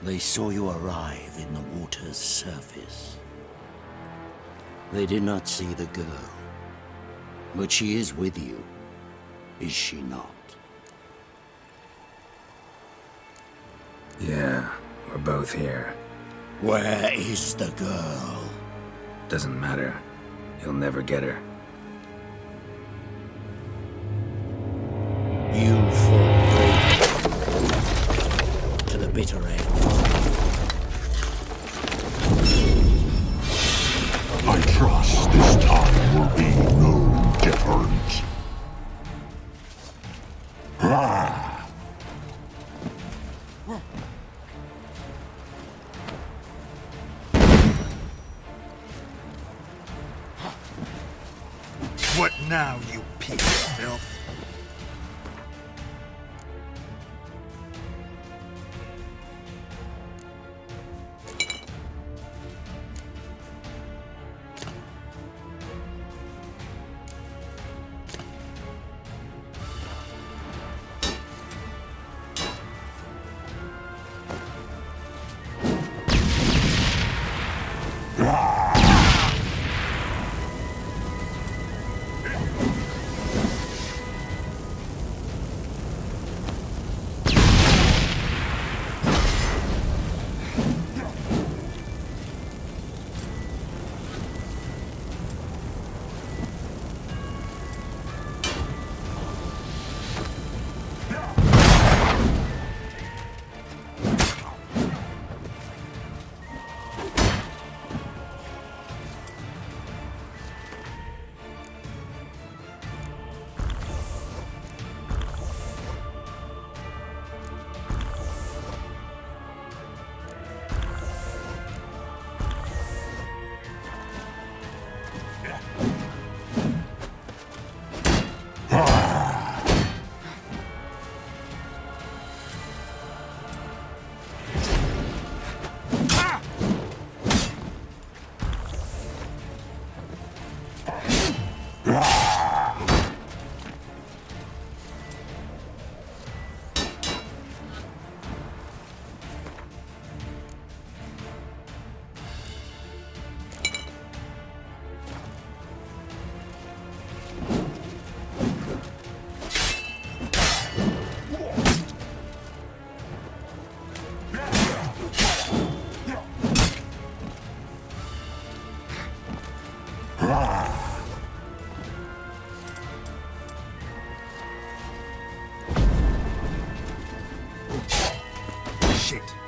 They saw you arrive in the water's surface. They did not see the girl. But she is with you, is she not? Yeah, we're both here. Where is the girl? Doesn't matter. You'll never get her. You fall to the bitter end. I trust this time will be no different. Ah! What now, you piece of filth? Shit.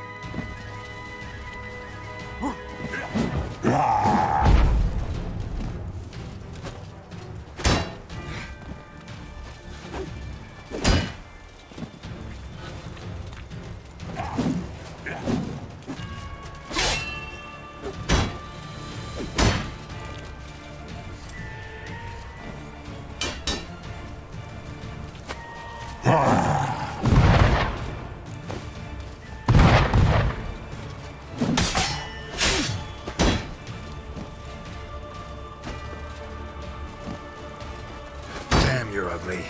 Damn, you're ugly.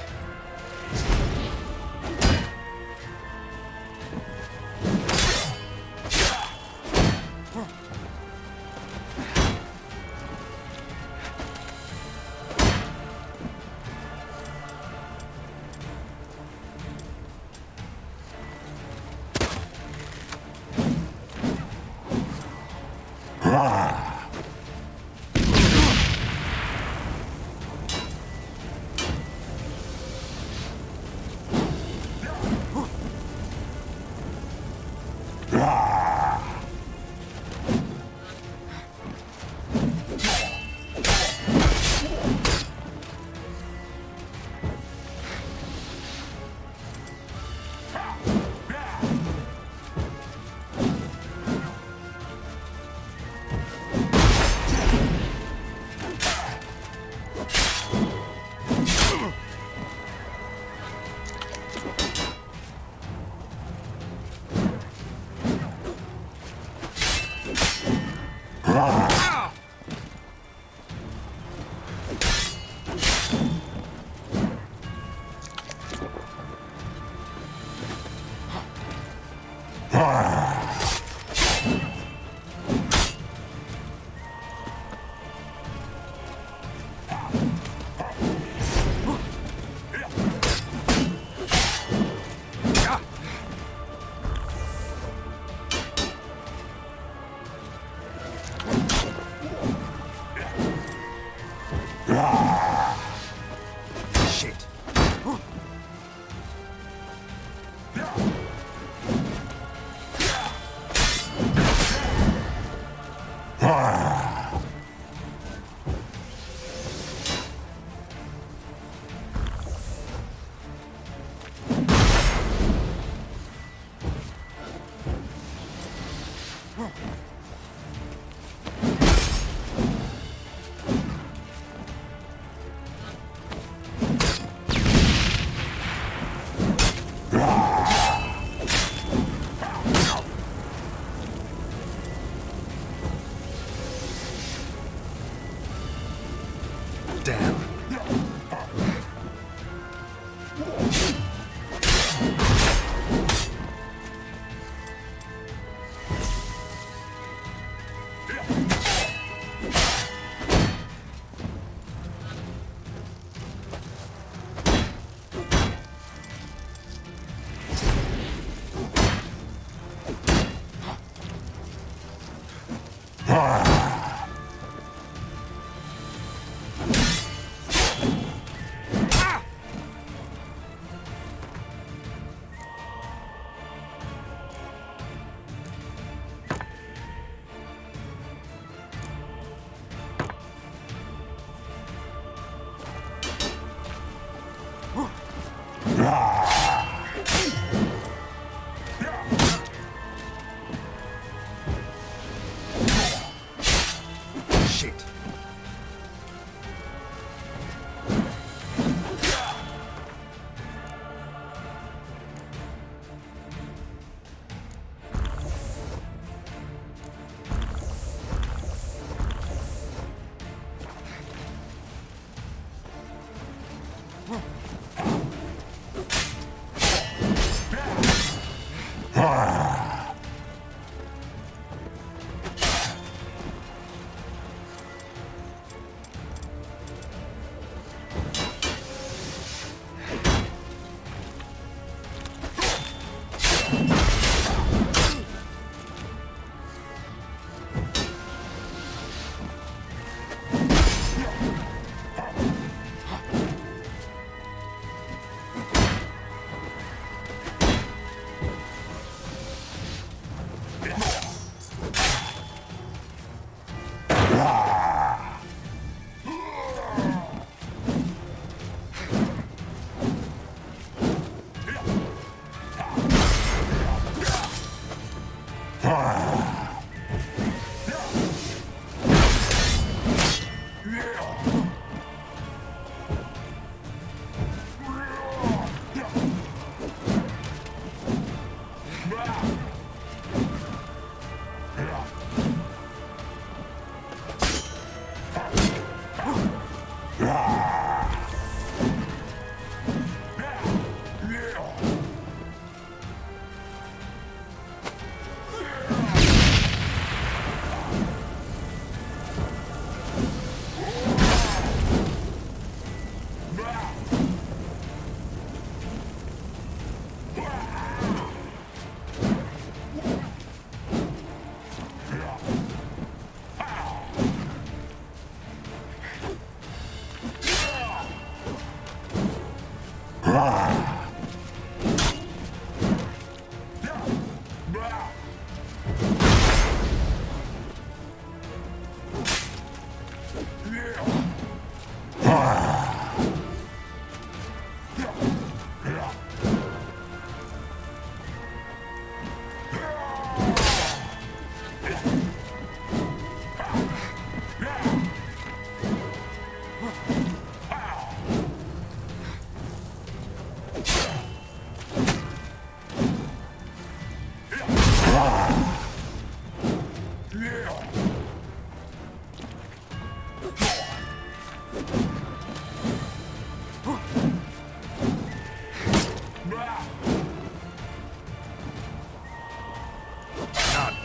Shit.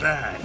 bad.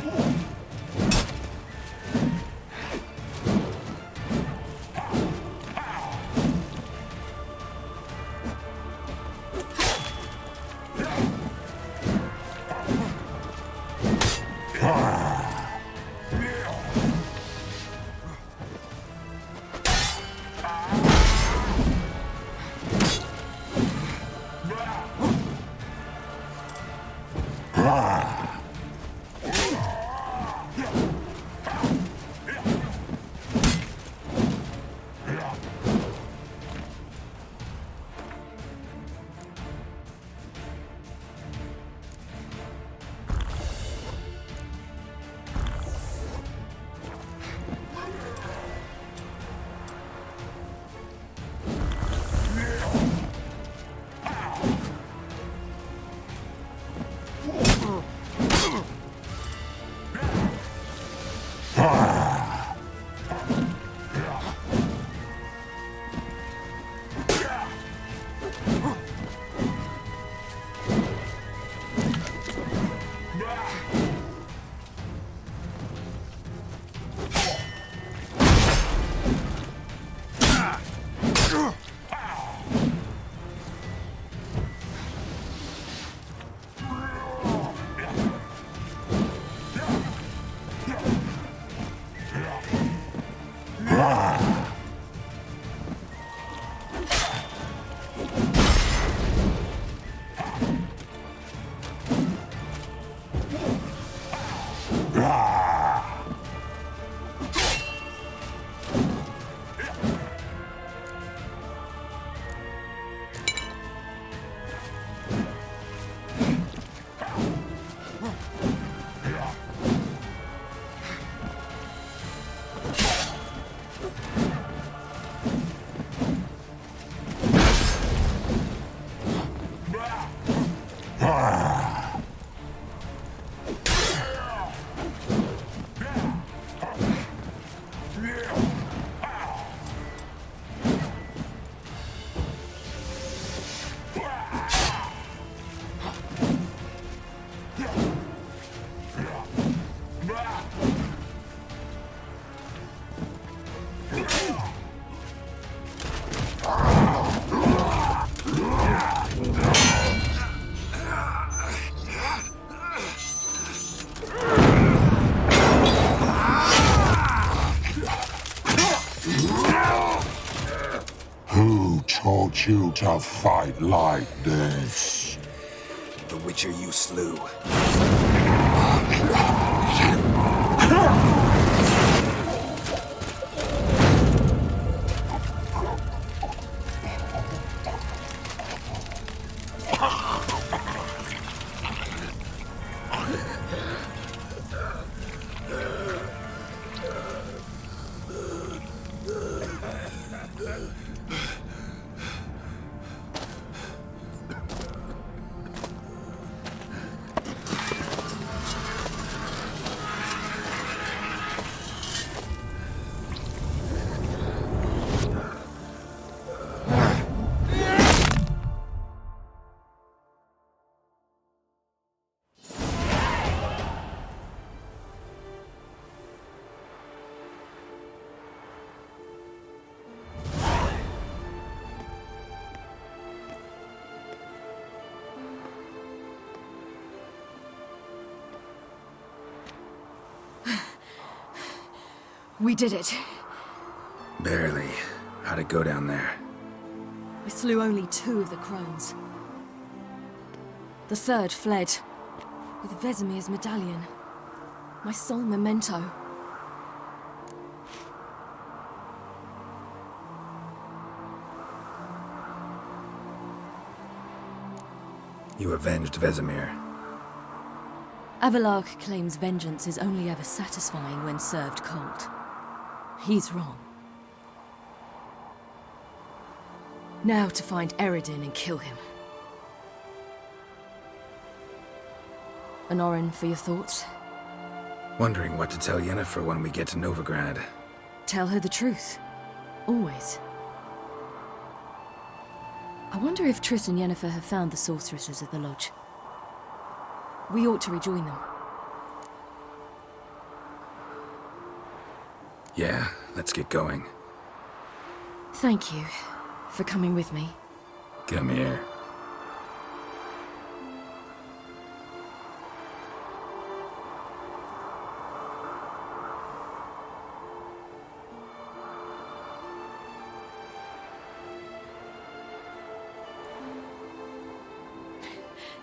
Who taught you to fight like this? The Witcher you slew. We did it. Barely. How'd it go down there? We slew only 2 of the crones. The 3rd fled, with Vesemir's medallion. My sole memento. You avenged Vesemir. Avalark claims vengeance is only ever satisfying when served cold. He's wrong. Now to find Eredin and kill him. Honorin, for your thoughts? Wondering what to tell Yennefer when we get to Novigrad. Tell her the truth. Always. I wonder if Triss and Yennefer have found the sorceresses at the lodge. We ought to rejoin them. Yeah, let's get going. Thank you for coming with me. Come here.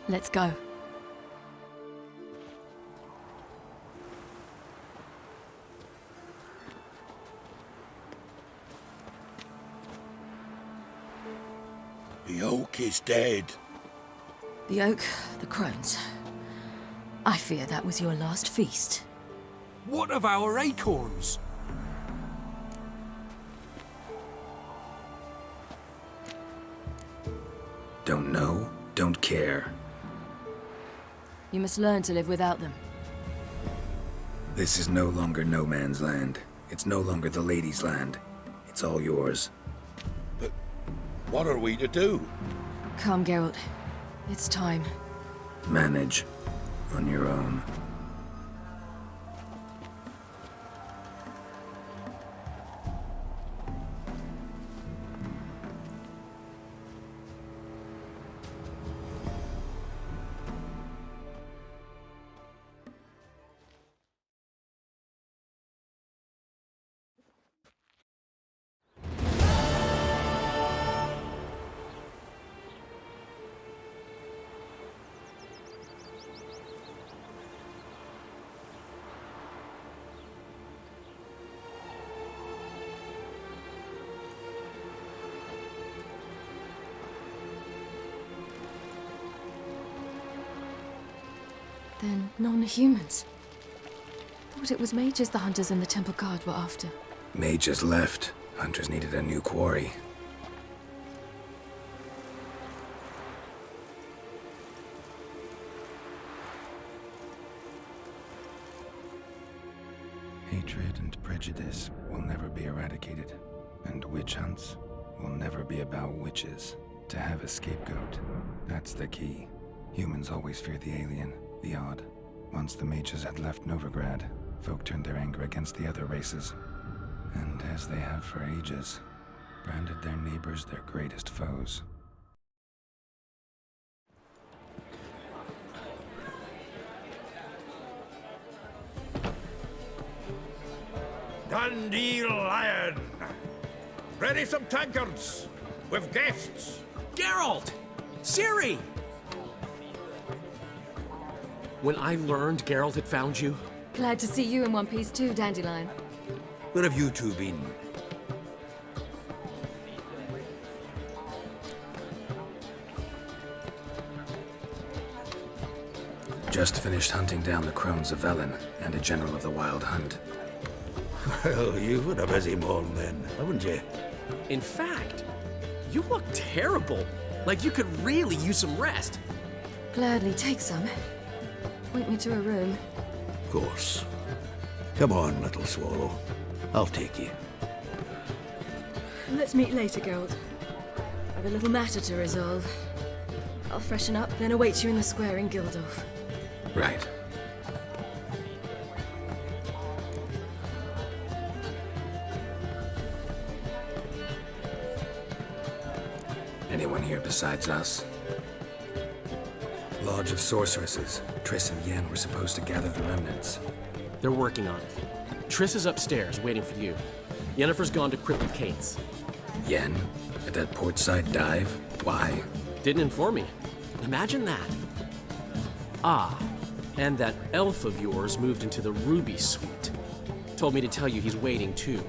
Let's go. The oak is dead. The oak, the crones. I fear that was your last feast. What of our acorns? Don't know, don't care. You must learn to live without them. This is no longer no man's land. It's no longer the lady's land. It's all yours. But what are we to do? Come, Geralt. It's time. Manage. On your own. Then non-humans. Thought it was mages the hunters and the temple guard were after. Mages left. Hunters needed a new quarry. Hatred and prejudice will never be eradicated, and witch hunts will never be about witches. To have a scapegoat, that's the key. Humans always fear the alien, the odd. Once the mages had left Novigrad, folk turned their anger against the other races. And as they have for ages, branded their neighbors their greatest foes. Dandelion! Ready some tankards! With guests! Geralt! Ciri! When I learned Geralt had found you... Glad to see you in one piece too, Dandelion. Where have you two been? Just finished hunting down the crones of Velen and a general of the Wild Hunt. Well, you've had a busy morning then, haven't you? In fact, you look terrible. Like you could really use some rest. Gladly take some. Point me to a room. Of course. Come on, little swallow. I'll take you. Let's meet later, Geralt. I've a little matter to resolve. I'll freshen up, then await you in the square in Gildorf. Right. Anyone here besides us? Lodge of Sorceresses. Triss and Yen were supposed to gather the remnants. They're working on it. Triss is upstairs, waiting for you. Yennefer's gone to Crippled Cates. Yen? At that portside dive? Why? Didn't inform me. Imagine that. Ah, and that elf of yours moved into the Ruby Suite. Told me to tell you he's waiting too.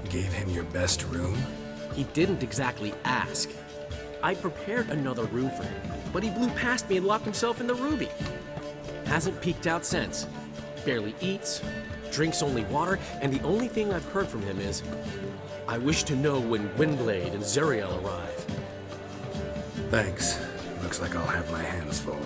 Gave him your best room? He didn't exactly ask. I prepared another room for him, but he blew past me and locked himself in the Ruby. Hasn't peeked out since. Barely eats, drinks only water, and the only thing I've heard from him is, I wish to know when Gwynblade and Zuriel arrive. Thanks. Looks like I'll have my hands full.